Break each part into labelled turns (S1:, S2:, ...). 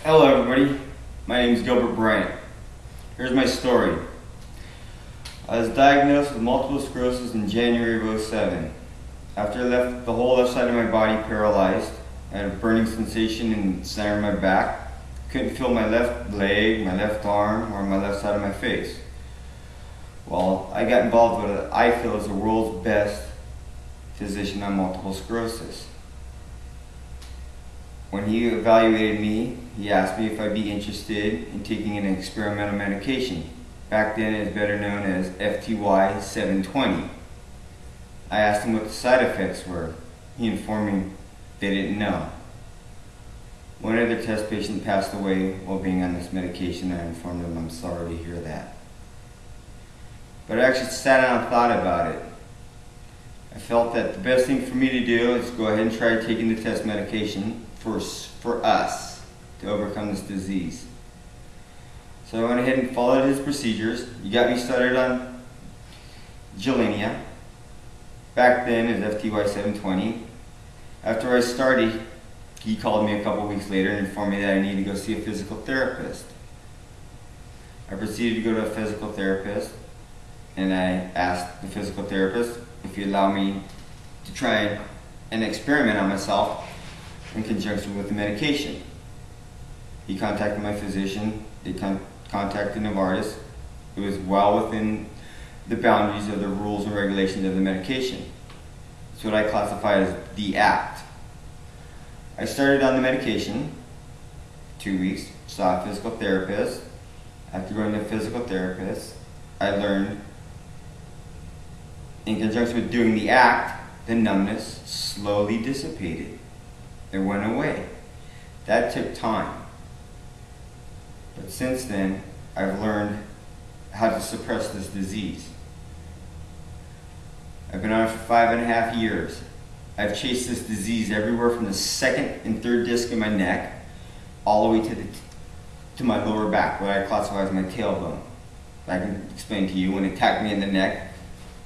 S1: Hello everybody, my name is Gilbert Bryant. Here's my story. I was diagnosed with multiple sclerosis in January of '07. After I left the whole left side of my body paralyzed, I had a burning sensation in the center of my back. Couldn't feel my left leg, my left arm, or my left side of my face. Well, I got involved with what I feel is the world's best physician on multiple sclerosis. When he evaluated me, he asked me if I'd be interested in taking an experimental medication. Back then it was better known as FTY 720. I asked him what the side effects were. He informed me they didn't know. One other test patient passed away while being on this medication, and I informed him I'm sorry to hear that. But I actually sat down and thought about it. I felt that the best thing for me to do is go ahead and try taking the test medication for us to overcome this disease. So I went ahead and followed his procedures. He got me started on Gilenya. Back then it was FTY 720. After I started, he called me a couple weeks later and informed me that I needed to go see a physical therapist. I proceeded to go to a physical therapist, and I asked the physical therapist if he'd allow me to try an experiment on myself in conjunction with the medication. He contacted my physician, they contacted Novartis. It was well within the boundaries of the rules and regulations of the medication. It's what I classify as the act. I started on the medication, 2 weeks, saw a physical therapist. After going to a physical therapist, I learned, in conjunction with doing the act, the numbness slowly dissipated. It went away. That took time. But since then, I've learned how to suppress this disease. I've been on it for 5.5 years. I've chased this disease everywhere from the second and third disc in my neck all the way to my lower back, what I classify as my tailbone. I can explain to you, when it attacked me in the neck,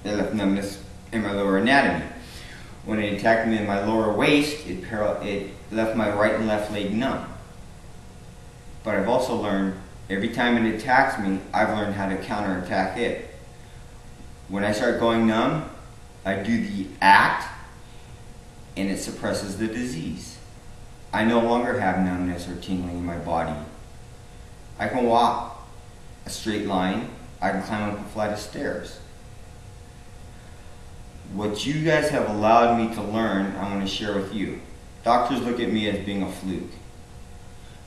S1: it left numbness in my lower anatomy. When it attacked me in my lower waist, it left my right and left leg numb. But I've also learned, every time it attacks me, I've learned how to counterattack it. When I start going numb, I do the act, and it suppresses the disease. I no longer have numbness or tingling in my body. I can walk a straight line. I can climb up a flight of stairs. What you guys have allowed me to learn, I want to share with you. Doctors look at me as being a fluke.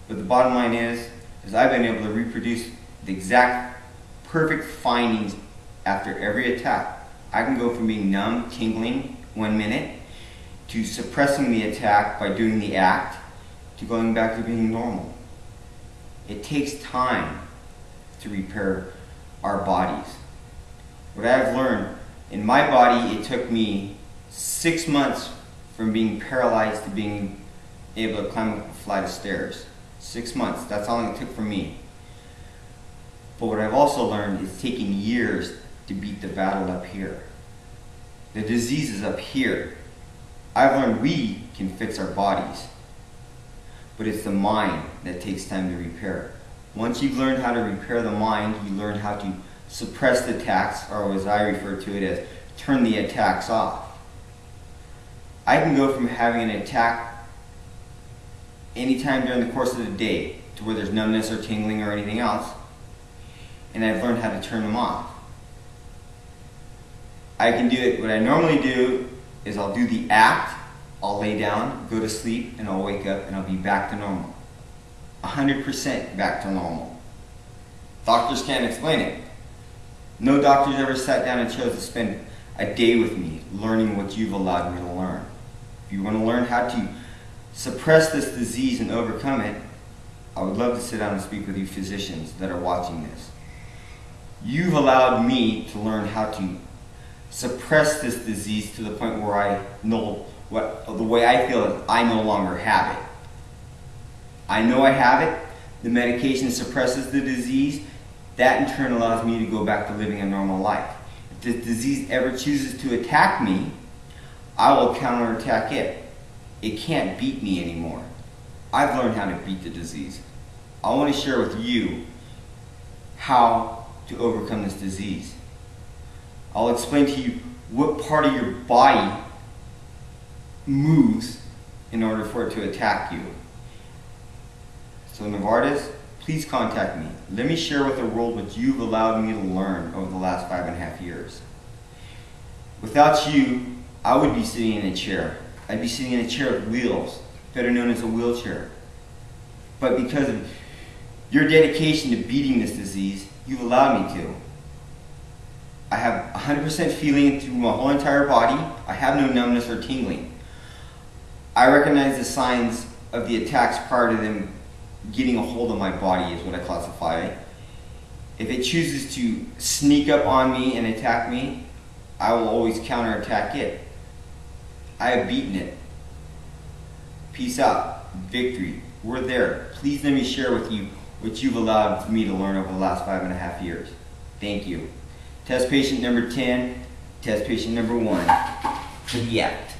S1: But the bottom line is I've been able to reproduce the exact perfect findings after every attack. I can go from being numb, tingling 1 minute, to suppressing the attack by doing the act, to going back to being normal. It takes time to repair our bodies. What I've learned, in my body, it took me 6 months from being paralyzed to being able to climb up a flight of stairs. 6 months, that's how long it took for me. But what I've also learned is taking years to beat the battle up here. The disease is up here. I've learned we can fix our bodies, but it's the mind that takes time to repair. Once you've learned how to repair the mind, you learn how to suppress the attacks, or as I refer to it as, turn the attacks off. I can go from having an attack anytime during the course of the day to where there's numbness or tingling or anything else, and I've learned how to turn them off. I can do it. What I normally do is I'll do the act, I'll lay down, go to sleep, and I'll wake up and I'll be back to normal. 100% back to normal. Doctors can't explain it. No doctor's ever sat down and chose to spend a day with me learning what you've allowed me to learn. If you want to learn how to suppress this disease and overcome it, I would love to sit down and speak with you physicians that are watching this. You've allowed me to learn how to suppress this disease to the point where I know the way I feel is I no longer have it. I know I have it. The medication suppresses the disease. That in turn allows me to go back to living a normal life. If the disease ever chooses to attack me, I will counterattack it. It can't beat me anymore. I've learned how to beat the disease. I want to share with you how to overcome this disease. I'll explain to you what part of your body moves in order for it to attack you. So Novartis, please contact me. Let me share with the world what you've allowed me to learn over the last 5.5 years. Without you, I would be sitting in a chair. I'd be sitting in a chair with wheels, better known as a wheelchair. But because of your dedication to beating this disease, you've allowed me to. I have 100% feeling through my whole entire body. I have no numbness or tingling. I recognize the signs of the attacks prior to them getting a hold of my body is what I classify it. If it chooses to sneak up on me and attack me, I will always counterattack it. I have beaten it. Peace out. Victory. We're there. Please let me share with you what you've allowed me to learn over the last 5.5 years. Thank you. Test patient number 10, test patient number 1 for the act.